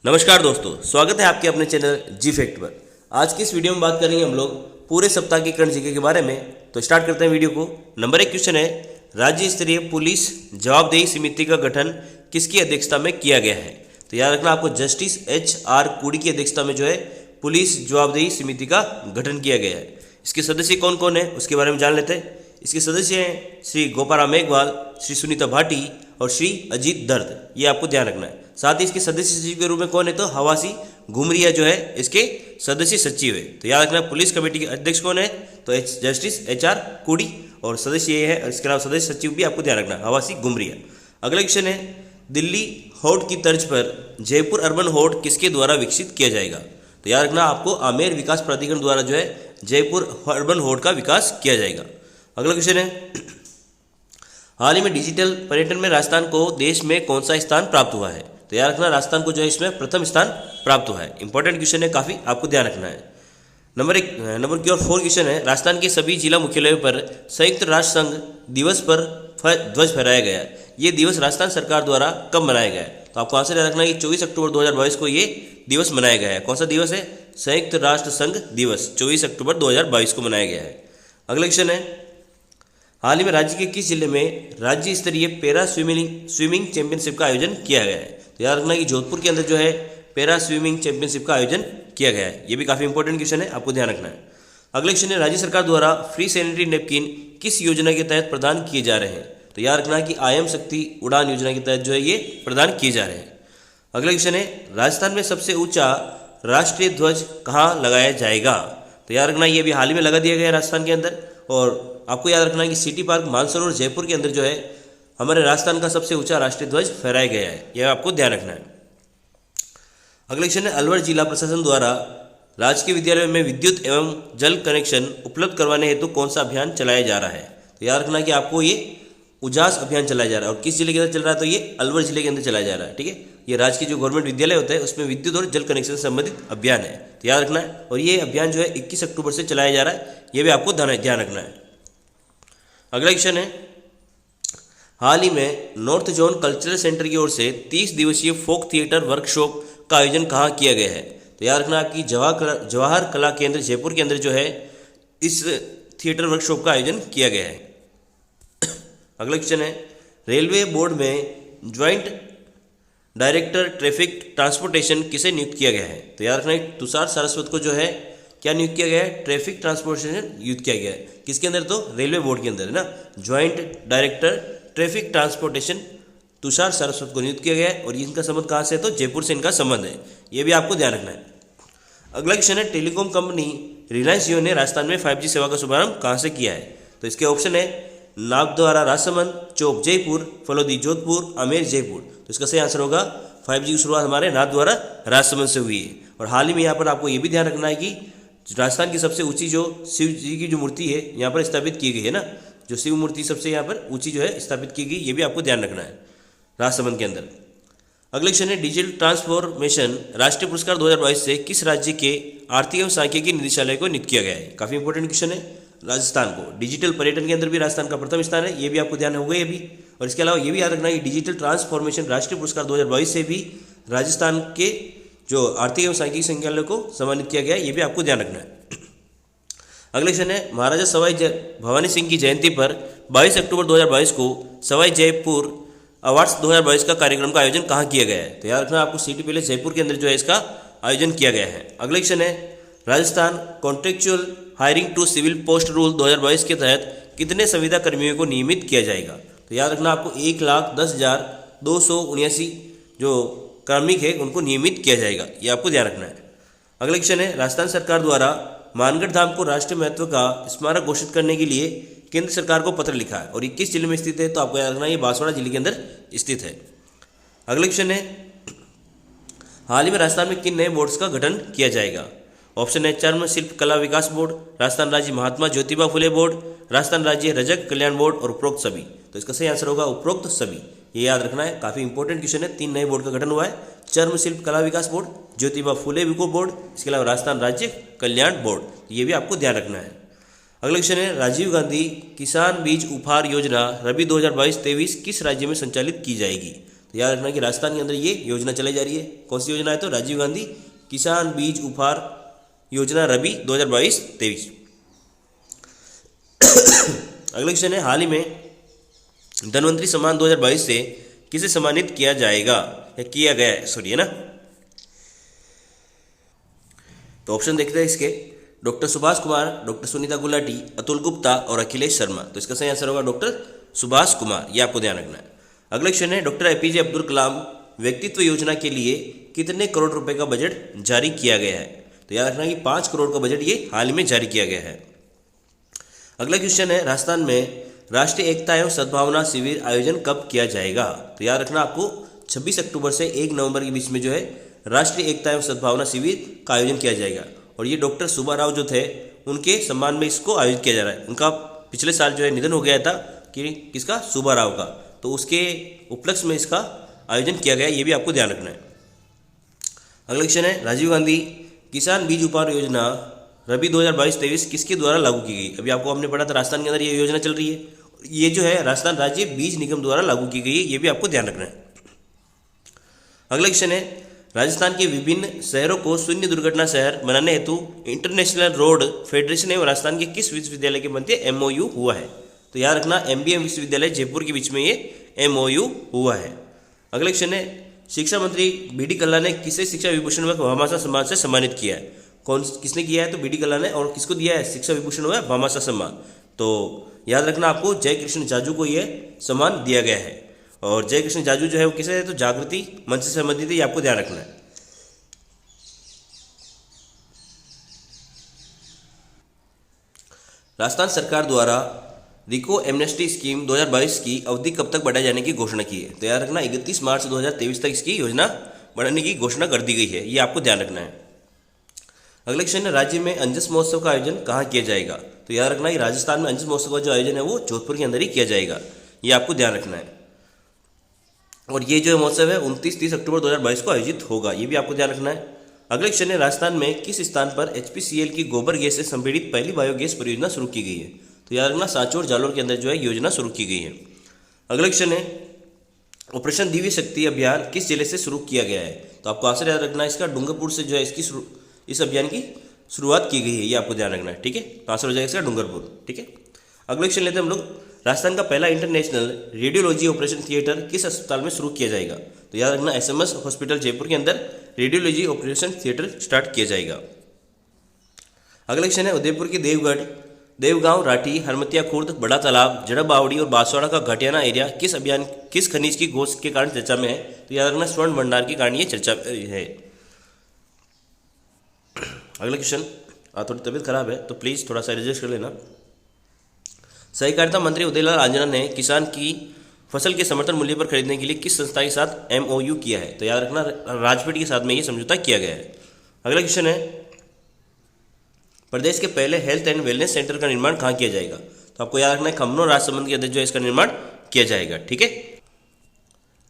नमस्कार दोस्तों, स्वागत है आपके अपने चैनल जी फैक्ट पर। आज की इस वीडियो में बात करेंगे हम लोग पूरे सप्ताह की करंट जीके के बारे में। तो स्टार्ट करते हैं वीडियो को। नंबर 1 क्वेश्चन है, राज्य स्तरीय पुलिस जवाबदेही समिति का गठन किसकी अध्यक्षता में किया गया है? तो याद रखना, आपको जस्टिस HR कूड़ी की अध्यक्षता में जो है पुलिस जवाबदेही समिति का गठन किया गया है। इसके सदस्य कौन कौन है उसके बारे में जान लेते हैं। इसके सदस्य हैं श्री गोपाराम मेघवाल, श्री सुनीता भाटी और श्री अजीत दर्द। ये आपको ध्यान रखना है। साथ ही इसके सदस्य सचिव के रूप में कौन है? तो हवासी घुमरिया जो है इसके सदस्य सचिव है। तो याद रखना, पुलिस कमेटी के अध्यक्ष कौन है? तो जस्टिस HR कूड़ी और सदस्य ये है। इसके अलावा सदस्य सचिव भी आपको ध्यान रखना, हवासी घुमरिया। अगला क्वेश्चन है, दिल्ली हॉट की तर्ज पर जयपुर अर्बन हॉट किसके द्वारा विकसित किया जाएगा? तो याद रखना, आपको आमेर विकास प्राधिकरण द्वारा जो है जयपुर अर्बन हॉट का विकास किया जाएगा। अगला क्वेश्चन है, हाल ही में डिजिटल पर्यटन में राजस्थान को देश में कौन सा स्थान प्राप्त हुआ है? तो याद रखना, राजस्थान को जो है इसमें प्रथम स्थान प्राप्त हुआ है। इंपॉर्टेंट क्वेश्चन है, काफी आपको ध्यान रखना है। नंबर 4 क्वेश्चन है, राजस्थान के सभी जिला मुख्यालयों पर संयुक्त राष्ट्र संघ दिवस पर ध्वज फहराया गया। ये दिवस राजस्थान सरकार द्वारा कब मनाया गया है? तो आपको आंसर याद रखना है कि 24 अक्टूबर 2022 को ये दिवस मनाया गया है। कौन सा दिवस है? संयुक्त राष्ट्र संघ दिवस 24 अक्टूबर 2022 को मनाया गया है। अगला क्वेश्चन है, हाल ही में राज्य के किस जिले में राज्य स्तरीय पैरा स्विमिंग चैंपियनशिप का आयोजन किया गया है? तो याद रखना कि जोधपुर के अंदर जो है पैरा स्विमिंग चैंपियनशिप का आयोजन किया गया है। ये भी काफी इंपॉर्टेंट क्वेश्चन है, आपको ध्यान रखना है। अगले क्वेश्चन है, राज्य सरकार द्वारा फ्री सैनिटरी नैपकिन किस योजना के तहत प्रदान किए जा रहे हैं? तो याद रखना कि IM शक्ति उड़ान योजना के तहत जो है ये प्रदान किए जा रहे हैं। अगला क्वेश्चन है, राजस्थान में सबसे ऊंचा राष्ट्रीय ध्वज कहाँ लगाया जाएगा? तो याद रखना, ये भी हाल ही में लगा दिया गया है राजस्थान के अंदर। और आपको याद रखना है कि सिटी पार्क मानसरोवर जयपुर के अंदर जो है हमारे राजस्थान का सबसे ऊंचा राष्ट्रीय ध्वज फहराया गया है। यह आपको ध्यान रखना है। अगला क्वेश्चन है, अलवर जिला प्रशासन द्वारा राजकीय विद्यालयों में विद्युत एवं जल कनेक्शन उपलब्ध करवाने हेतु कौन सा अभियान चलाया जा रहा है? तो याद रखना कि आपको ये उजास अभियान चलाया जा रहा है। और किस जिले के अंदर चल रहा है? तो ये अलवर जिले के अंदर चलाया जा रहा है। ठीक है, ये राजकीय जो गवर्नमेंट विद्यालय होता है उसमें विद्युत और जल कनेक्शन से संबंधित अभियान है। तो याद रखना है। और ये अभियान जो है 21 अक्टूबर से चलाया जा रहा है। ये भी आपको ध्यान रखना है। अगला क्वेश्चन है, हाल ही में नॉर्थ जोन कल्चरल सेंटर की ओर से 30 दिवसीय फोक थिएटर वर्कशॉप का आयोजन कहाँ किया गया है? तो याद रखना कि जवाहर कला केंद्र जयपुर के अंदर जो है इस थिएटर वर्कशॉप का आयोजन किया गया है। अगला क्वेश्चन है, रेलवे बोर्ड में ज्वाइंट डायरेक्टर ट्रैफिक ट्रांसपोर्टेशन किसे नियुक्त किया गया है? तो याद रखना तुषार सारस्वत को जो है क्या नियुक्त किया गया है? ट्रैफिक ट्रांसपोर्टेशन नियुक्त किया गया है। किसके अंदर? तो रेलवे बोर्ड के अंदर है ना। Joint director traffic transportation Tushar Saraswat को नियुक्त किया गया है। और इनका संबंध कहाँ से है? तो जयपुर से इनका संबंध है। ये भी आपको ध्यान रखना है। अगला क्वेश्चन है, टेलीकॉम कंपनी रिलायंस जियो ने राजस्थान में 5G सेवा का शुभारंभ कहाँ से किया है? तो इसके ऑप्शन है नागद्वारा राजसमंद, चौक जयपुर, फलोदी जोधपुर, आमेर जयपुर। तो इसका सही आंसर होगा 5G की शुरुआत हमारे नागद्वारा राजसमंद से हुई है। और हाल ही में यहाँ पर आपको ये भी ध्यान रखना है कि राजस्थान की सबसे ऊंची जो शिव जी की जो मूर्ति है यहाँ पर स्थापित की गई है ना, जो शिव मूर्ति सबसे यहाँ पर ऊंची जो है स्थापित की गई, ये भी आपको ध्यान रखना है राजसमंद के अंदर। अगले क्वेश्चन है, डिजिटल ट्रांसफॉर्मेशन राष्ट्रीय पुरस्कार 2022 से किस राज्य के आर्थिक एवं सांख्यिकी निदेशालय को नियुक्त किया गया है? काफी इंपॉर्टेंट क्वेश्चन है। राजस्थान को डिजिटल पर्यटन के अंदर भी राजस्थान का प्रथम स्थान है। ये भी आपको ध्यान होगा ये भी। और इसके अलावा ये भी याद रखना है कि डिजिटल ट्रांसफॉर्मेशन राष्ट्रीय पुरस्कार 2022 से भी राजस्थान के जो आर्थिक एवं सांख्यिकी संचालय को सम्मानित किया गया है। ये भी आपको ध्यान रखना है। अगले क्वेश्चन है, महाराजा सवाई भवानी सिंह की जयंती पर 22 अक्टूबर 2022 को सवाई जयपुर अवार्ड्स 2022 का कार्यक्रम का आयोजन कहाँ किया गया है? तो याद रखना, आपको सिटी पैलेस जयपुर के अंदर जो है इसका आयोजन किया गया है। अगले क्वेश्चन है, Rajasthan contractual hiring to civil post rule 2022 के तहत कितने संविदा कर्मियों को नियमित किया जाएगा? तो याद रखना, आपको 1,10,279 जो कार्मिक है उनको नियमित किया जाएगा। ये आपको ध्यान रखना है। अगला क्वेश्चन है, राजस्थान सरकार द्वारा मानगढ़ धाम को राष्ट्रीय महत्व का स्मारक घोषित करने के लिए केंद्र सरकार को पत्र लिखा है और 21 जिले में स्थित है। तो आपको याद रखना ये बांसवाड़ा जिले के अंदर स्थित है। अगला क्वेश्चन है, हाल ही में राजस्थान में किन नए बोर्ड्स का गठन किया जाएगा? ऑप्शन है चर्म शिल्प कला विकास बोर्ड, राजस्थान राज्य महात्मा ज्योतिबा फुले बोर्ड, राजस्थान राज्य रजक कल्याण बोर्ड और उपरोक्त सभी। तो इसका सही आंसर होगा उपरोक्त सभी। ये याद रखना है, काफी इंपॉर्टेंट क्वेश्चन है। 3 नए बोर्ड का गठन हुआ है, चर्म शिल्प कला विकास बोर्ड, ज्योतिबा फुले विको बोर्ड, इसके अलावा राजस्थान राज्य कल्याण बोर्ड। ये भी आपको ध्यान रखना है। अगला क्वेश्चन है, राजीव गांधी किसान बीज उपहार योजना रबी 2022-23 किस राज्य में संचालित की जाएगी? तो याद रखना कि राजस्थान के अंदर ये योजना चलाई जा रही है। कौन सी योजना है? तो राजीव गांधी किसान बीज उपहार योजना रबी 2022-23। अगला क्वेश्चन है, हाल ही में धनवंतरी सम्मान 2022 से किसे सम्मानित किया जाएगा या किया गया है, सॉरी, है ना। तो ऑप्शन देखते हैं इसके, डॉक्टर सुभाष कुमार, डॉक्टर सुनीता गुलाटी, अतुल गुप्ता और अखिलेश शर्मा। तो इसका सही आंसर होगा डॉक्टर सुभाष कुमार, ये आपको ध्यान रखना है। अगला क्वेश्चन है, डॉक्टर एपीजे अब्दुल कलाम व्यक्तित्व योजना के लिए कितने करोड़ रुपए का बजट जारी किया गया है? तो याद रखना कि 5 करोड़ का बजट ये हाल ही में जारी किया गया है। अगला क्वेश्चन है, राजस्थान में राष्ट्रीय एकता एवं सद्भावना शिविर आयोजन कब किया जाएगा? तो याद रखना आपको 26 अक्टूबर से 1 नवंबर के बीच में जो है राष्ट्रीय एकता एवं सद्भावना शिविर का आयोजन किया जाएगा। और ये डॉक्टर सुब्बा राव जो थे उनके सम्मान में इसको आयोजित किया जा रहा है। उनका पिछले साल जो है निधन हो गया था, कि किसका? सुब्बा राव का। तो उसके उपलक्ष्य में इसका आयोजन किया गया, ये भी आपको ध्यान रखना है। अगला क्वेश्चन है, राजीव गांधी किसान बीज उपहार योजना रबी 2022-23 किसके द्वारा लागू की गई? अभी आपको हमने पढ़ा था राजस्थान के अंदर ये योजना चल रही है। ये जो है राजस्थान राज्य बीज निगम द्वारा लागू की गई है, ये भी आपको ध्यान रखना है। अगला क्वेश्चन है, राजस्थान के विभिन्न शहरों को शून्य दुर्घटना शहर बनाने हेतु इंटरनेशनल रोड फेडरेशन एवं राजस्थान के किस विश्वविद्यालय के मध्य MOU हुआ है? तो याद रखना MBM विश्वविद्यालय जयपुर के बीच में ये MOU हुआ है। अगला क्वेश्चन है, शिक्षा मंत्री BD कल्ला ने किसे शिक्षा विभूषण व भामाशाह सम्मान से सम्मानित किया है? किसने किया है? तो BD कल्ला ने। और किसको दिया है शिक्षा विभूषण व भामाशाह सम्मान? तो याद रखना आपको जय कृष्ण जाजू को यह सम्मान दिया गया है। और जय कृष्ण जाजू जो है वो किसे है? तो जागृति मंच से संबंधित है, ये आपको ध्यान रखना है। राजस्थान सरकार द्वारा रिको एमनेस्टी स्कीम 2022 की अवधि कब तक बढ़ाए जाने की घोषणा की है? तो याद रखना 31 मार्च 2023 तक इसकी योजना बढ़ाने की घोषणा कर दी गई है, ये आपको ध्यान रखना है। अगले क्वेश्चन है, राज्य में अंजस महोत्सव का आयोजन कहाँ किया जाएगा? तो याद रखना कि राजस्थान में अंजस महोत्सव का जो आयोजन है वो जोधपुर के अंदर ही किया जाएगा, ये आपको ध्यान रखना है। और ये जो महोत्सव है 29-30 अक्टूबर 2022 को आयोजित होगा, ये भी आपको ध्यान रखना है। अगले क्वेश्चन है, राजस्थान में किस स्थान पर HPCL की गोबर गैस से संपीड़ित पहली बायोगैस परियोजना शुरू की गई है? तो याद रखना सांचौर जालोर के अंदर जो है योजना शुरू की गई है। अगला क्वेश्चन है, ऑपरेशन दिव्य शक्ति अभियान किस जिले से शुरू किया गया है? तो आपको आंसर याद रखना है इसका, डूंगरपुर से जो है इस अभियान की शुरुआत की गई है, ये आपको ध्यान रखना है। ठीक है, आंसर हो जाएगा इसका डूंगरपुर। ठीक है, अगला क्वेश्चन लेते हैं हम लोग, राजस्थान का पहला इंटरनेशनल रेडियोलॉजी ऑपरेशन थिएटर किस अस्पताल में शुरू किया जाएगा? तो याद रखना SMS हॉस्पिटल जयपुर के अंदर रेडियोलॉजी ऑपरेशन थिएटर स्टार्ट किया जाएगा। अगला क्वेश्चन है, उदयपुर के देवगढ़, देवगांव, राठी, हरमतिया खुर्द, बड़ा तालाब, जड़ा बावड़ी और बांसवाड़ा का घाटियाना एरिया किस खनिज की खोज के कारण चर्चा में है? तो याद रखना स्वर्ण भंडार के कारण ये चर्चा है। अगला क्वेश्चन, थोड़ी तबीयत खराब है तो प्लीज़ थोड़ा सा एडजस्ट कर लेना। सहकारिता मंत्री उदयलाल आंजना ने किसान की फसल के समर्थन मूल्य पर खरीदने के लिए किस संस्था के साथ MOU किया है? तो याद रखना राजफेड के साथ में ये समझौता किया गया है। अगला क्वेश्चन है, प्रदेश के पहले हेल्थ एंड वेलनेस सेंटर का निर्माण कहाँ किया जाएगा? तो आपको याद रखना है खमनो राजसमंद के अंदर जो है इसका निर्माण किया जाएगा। ठीक है,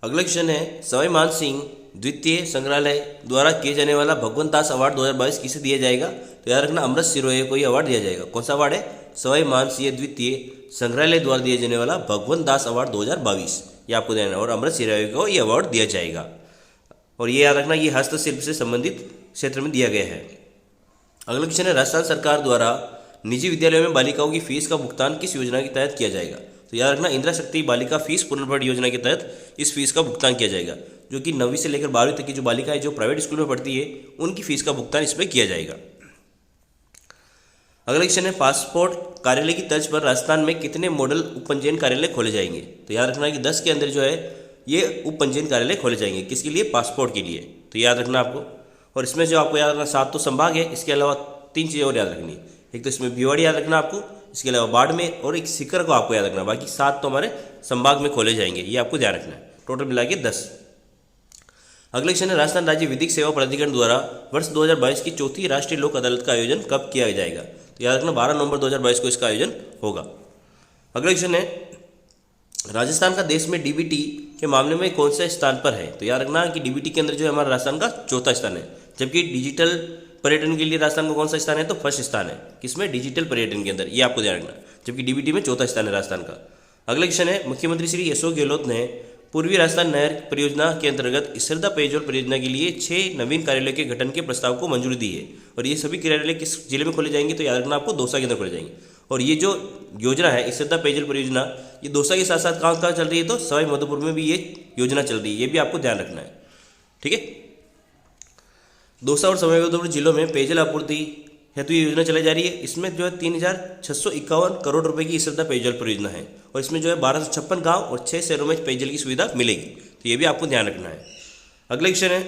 अगला क्वेश्चन है, सवाई मान सिंह द्वितीय संग्रहालय द्वारा किए जाने वाला भगवंत दास अवार्ड 2022 किसे दिया जाएगा? तो याद रखना अमृत सिरोहे को ये अवार्ड दिया जाएगा। कौन सा अवार्ड है? सवाई मान सिंह द्वितीय संग्रहालय द्वारा दिए जाने वाला भगवंत दास अवार्ड 2022, ये आपको देना है। और अमृत सिरोहे को ये अवार्ड दिया जाएगा। और ये याद रखना ये हस्तशिल्प से संबंधित क्षेत्र में दिया गया है। अगला क्वेश्चन है, राजस्थान सरकार द्वारा निजी विद्यालयों में बालिकाओं की फीस का भुगतान किस योजना के तहत किया जाएगा? तो याद रखना इंदिरा शक्ति बालिका फीस पुनर्भरण योजना के तहत इस फीस का भुगतान किया जाएगा, जो कि 9वीं से लेकर 12वीं तक की जो बालिकाएं जो प्राइवेट स्कूल में पढ़ती है उनकी फीस का भुगतान इसमें किया जाएगा। अगला क्वेश्चन है, पासपोर्ट कार्यालय की तर्ज पर राजस्थान में कितने मॉडल उप पंजीयन कार्यालय खोले जाएंगे? तो याद रखना कि 10 के अंदर जो है ये उप पंजीयन कार्यालय खोले जाएंगे। किसके लिए? पासपोर्ट के लिए। तो याद रखना आपको। और इसमें जो आपको याद रखना 7 तो संभाग है, इसके अलावा 3 चीज़ें और याद रखनी। एक तो इसमें भिवाड़ी याद रखना आपको, इसके अलावा बाड़मेर और एक सीकर को आपको याद रखना। बाकी 7 तो हमारे संभाग में खोले जाएंगे, ये आपको ध्यान रखना है। टोटल मिला के 10। अगले क्वेश्चन है, राजस्थान राज्य विधिक सेवा प्राधिकरण द्वारा वर्ष 2022 की चौथी राष्ट्रीय लोक अदालत का आयोजन कब किया जाएगा? तो याद रखना 12 नवंबर 2022 को इसका आयोजन होगा। अगला क्वेश्चन है, राजस्थान का देश में DBT के मामले में कौन से स्थान पर है? तो याद रखना कि DBT के अंदर जो है हमारा राजस्थान का चौथा स्थान है, जबकि डिजिटल पर्यटन के लिए राजस्थान का कौन सा स्थान है? तो फर्स्ट स्थान है। किसमें? डिजिटल पर्यटन के अंदर, ये आपको ध्यान रखना, जबकि DBT में चौथा स्थान है राजस्थान का। अगला क्वेश्चन है, मुख्यमंत्री श्री अशोक गहलोत ने पूर्वी राजस्थान नहर परियोजना के अंतर्गत श्रद्धा पेयजल परियोजना के लिए 6 नवीन कार्यालयों के गठन के प्रस्ताव को मंजूरी दी है। और ये सभी कार्यालय किस जिले में खोले जाएंगे, तो याद रखना आपको दौसा के अंदर खोले जाएंगे। और ये जो योजना है श्रद्धा पेयजल परियोजना, ये दौसा के साथ साथ कहाँ चल रही है, तो सवाई माधोपुर में भी ये योजना चल रही है, ये भी आपको ध्यान रखना है। ठीक है, दौसा और सवाई माधोपुर जिलों में पेयजल आपूर्ति हेतु ये योजना चलाई जा रही है। इसमें जो है 3651 करोड़ रुपए की श्रद्धा पेयजल परियोजना है और इसमें जो है 1256 गांव और 6 शहरों में पेयजल की सुविधा मिलेगी, तो ये भी आपको ध्यान रखना है। अगला क्वेश्चन है,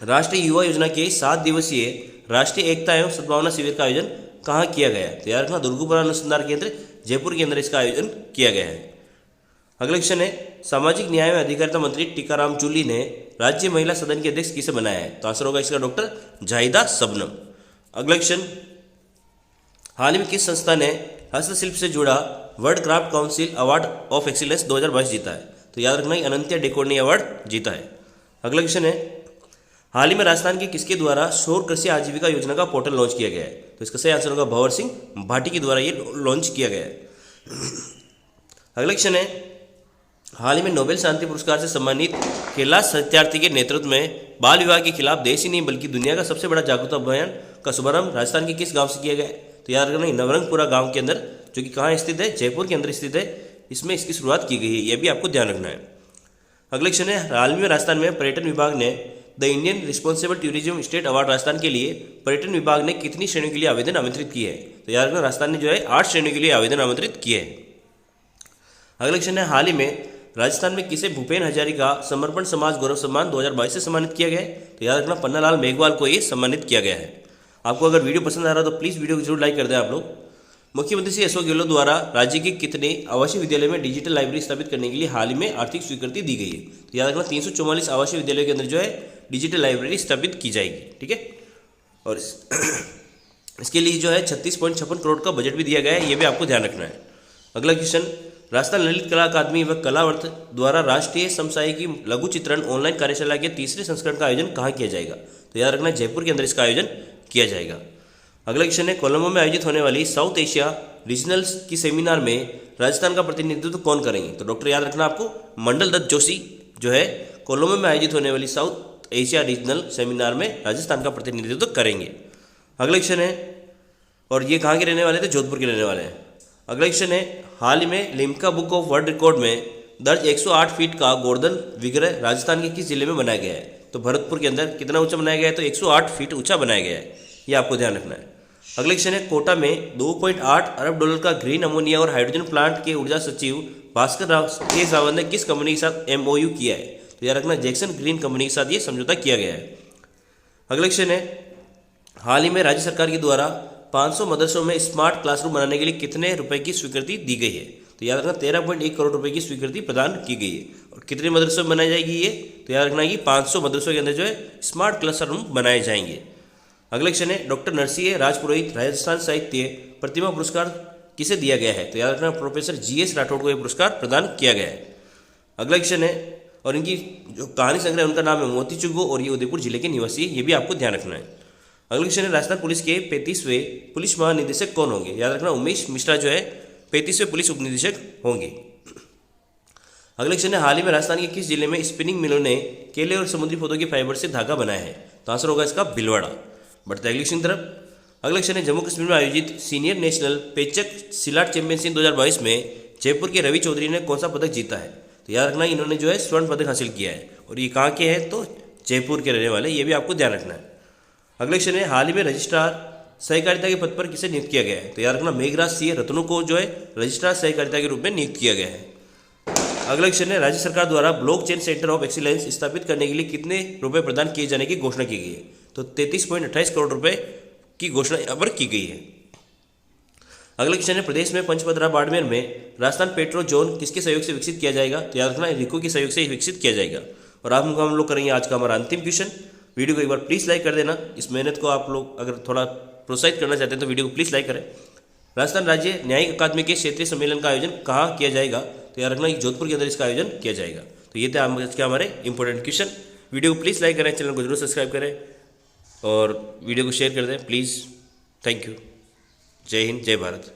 राष्ट्रीय युवा योजना के 7 दिवसीय राष्ट्रीय एकता एवं सद्भावना शिविर का आयोजन कहाँ किया गया है, तो याद रखना दुर्गापुरा अनुसंधान केंद्र जयपुर के अंदर इसका आयोजन किया गया है। अगला क्वेश्चन है, सामाजिक न्याय एवं अधिकारिता मंत्री टीकाराम जूली ने राज्य महिला सदन के अध्यक्ष किसे बनाया है, तो आंसर होगा इसका डॉक्टर जाहिदा सबनम। अगला क्वेश्चन, हाल ही में किस संस्था ने हस्तशिल्प से जुड़ा world craft council award of excellence 2022 जीता है, तो याद रखना अनंत्या डेकोर ने अवार्ड जीता है। अगला क्वेश्चन है, हाल ही में राजस्थान के किसके द्वारा सौर कृषि आजीविका योजना का पोर्टल लॉन्च किया गया है, तो इसका सही आंसर होगा भंवर सिंह भाटी के द्वारा ये लॉन्च किया गया है। अगला क्वेश्चन है, हाल ही में नोबेल शांति पुरस्कार से सम्मानित कैलाश सत्यार्थी के नेतृत्व में बाल विवाह के खिलाफ देश ही नहीं बल्कि दुनिया का सबसे बड़ा जागरूकता अभियान का शुभारंभ राजस्थान के किस गांव से किया गया है, तो याद रखना नवरंगपुरा गांव के अंदर, जो कि कहाँ स्थित है, जयपुर के अंदर स्थित है, इसमें इसकी शुरुआत की गई है, यह भी आपको ध्यान रखना है। अगला क्वेश्चन है, हाल में राजस्थान में पर्यटन विभाग ने the Indian responsible tourism state award Rajasthan के लिए पर्यटन विभाग ने कितनी श्रेणियों के लिए आवेदन आमंत्रित किए हैं, तो याद रखना राजस्थान ने जो है 8 श्रेणियों के लिए आवेदन आमंत्रित किए हैं। अगला क्वेश्चन है, हाल ही में राजस्थान में किसे भूपेन हजारिका समर्पण समाज गौरव सम्मान 2022 से सम्मानित किया गया है, तो याद रखना पन्नालाल मेघवाल को ये सम्मानित किया गया है। आपको अगर वीडियो पसंद आ रहा है तो प्लीज़ वीडियो को जरूर लाइक कर दें आप लोग। मुख्यमंत्री श्री अशोक गहलोत द्वारा राज्य के कितने आवासीय विद्यालय में डिजिटल लाइब्रेरी स्थापित करने के लिए हाल ही में आर्थिक स्वीकृति दी गई है, तो याद रखना 344 आवासीय विद्यालयों के अंदर जो है डिजिटल लाइब्रेरी स्थापित की जाएगी। ठीक है, और इसके लिए जो है 36.56 करोड़ का बजट भी दिया गया है, ये भी आपको ध्यान रखना है। अगला क्वेश्चन, राजस्थान ललित कला अकादमी व कलावर्थ द्वारा राष्ट्रीय समसामयिकी लघु चित्रण ऑनलाइन कार्यशाला के 3रे संस्करण का आयोजन कहाँ किया जाएगा, तो याद रखना जयपुर के अंदर इसका आयोजन किया जाएगा। अगला क्वेश्चन है, कोलंबो में आयोजित होने वाली साउथ एशिया रीजनल्स की सेमिनार में राजस्थान का प्रतिनिधित्व कौन करेंगे, तो डॉक्टर याद रखना आपको मंडल दत्त जोशी जो है कोलंबो में आयोजित होने वाली साउथ एशिया रीजनल सेमिनार में राजस्थान का प्रतिनिधित्व करेंगे। अगला क्वेश्चन है, और ये कहाँ के रहने वाले थे, जोधपुर के रहने वाले हैं। अगला क्वेश्चन है, हाल ही में Limca book of world record में दर्ज 108 फीट का गोवर्धन विग्रह राजस्थान के किस जिले में बनाया गया है, तो भरतपुर के अंदर कितना ऊंचा बनाया गया है, तो 108 फीट ऊंचा बनाया गया है, ये आपको ध्यान रखना है। अगला क्वेश्चन है, कोटा में $2.8 अरब का ग्रीन अमोनिया और हाइड्रोजन प्लांट के ऊर्जा सचिव भास्कर राव के सावंत ने किस कंपनी के साथ MOU किया है, तो याद रखना जैक्सन ग्रीन कंपनी के साथ ये समझौता किया गया है। अगला क्वेश्चन है, हाल ही में राज्य सरकार के द्वारा 500 मदरसों में स्मार्ट क्लासरूम बनाने के लिए कितने रुपए की स्वीकृति दी गई है, तो याद रखना 13.1 करोड़ रुपए की स्वीकृति प्रदान की गई है। और कितने मदरसों में बनाई जाएगी ये, तो याद रखना कि 500 मदरसों के अंदर जो है स्मार्ट क्लासरूम बनाए जाएंगे। अगला क्वेश्चन है, डॉक्टर नरसिंह राजपुरोहित राजस्थान साहित्य प्रतिमा पुरस्कार किसे दिया गया है, तो याद रखना प्रोफेसर GS राठौड़ को यह पुरस्कार प्रदान किया गया है। अगला क्वेश्चन है, और इनकी जो कहानी संग्रह उनका नाम है मोती चुगो और ये उदयपुर जिले के निवासी, ये भी आपको ध्यान रखना है। अगला क्वेश्चन है, राजस्थान पुलिस के 35वें पुलिस महानिदेशक कौन होंगे, याद रखना उमेश मिश्रा जो है 35वें पुलिस उपनिदेशक होंगे। अगला क्वेश्चन है, हाल ही में राजस्थान के किस जिले में स्पिनिंग मिलों ने केले और समुद्री पौधों के फाइबर से धागा बनाया है, तो आंसर होगा इसका भीलवाड़ा। बढ़ते अगले क्वेश्चन तरफ। अगला क्वेश्चन है, जम्मू कश्मीर में आयोजित सीनियर नेशनल पेचक सिलाट चैंपियनशिप 2022 में जयपुर के रवि चौधरी ने कौन सा पदक जीता है, तो याद रखना इन्होंने जो है स्वर्ण पदक हासिल किया है और ये कहाँ के हैं, तो जयपुर के रहने वाले, ये भी आपको ध्यान रखना है। अगले क्वेश्चन है, हाल ही में रजिस्ट्रार सहकारिता के पद पर किसे नियुक्त किया गया है, तो याद रखना मेघराज सिंह रत्नू को जो है रजिस्ट्रार सहकारिता के रूप में नियुक्त किया गया है। अगला क्वेश्चन है, राज्य सरकार द्वारा ब्लॉकचेन सेंटर ऑफ एक्सीलेंस स्थापित करने के लिए कितने रुपए प्रदान किए जाने की घोषणा की गई है, तो 33.28 करोड़ रुपए की घोषणा यहाँ पर की गई है। अगला क्वेश्चन है, प्रदेश में पंचपदरा बाड़मेर में राजस्थान पेट्रो जोन किसके सहयोग से विकसित किया जाएगा, तो याद रखना रिको के सहयोग से विकसित किया जाएगा। और आप हम लोग करेंगे आज का हमारा अंतिम क्वेश्चन। वीडियो को एक बार प्लीज़ लाइक कर देना, इस मेहनत को आप लोग अगर थोड़ा प्रोत्साहित करना चाहते हैं तो वीडियो को प्लीज़ लाइक करें। राजस्थान राज्य न्यायिक अकादमी के क्षेत्रीय सम्मेलन का आयोजन कहाँ किया जाएगा, तो याद रखना जोधपुर के अंदर इसका आयोजन किया जाएगा। तो ये थे आज के हमारे इंपॉर्टेंट क्वेश्चन। वीडियो को प्लीज़ लाइक करें, चैनल को जरूर सब्सक्राइब करें और वीडियो को शेयर कर दें प्लीज़। Thank you. जय हिंद, जय भारत।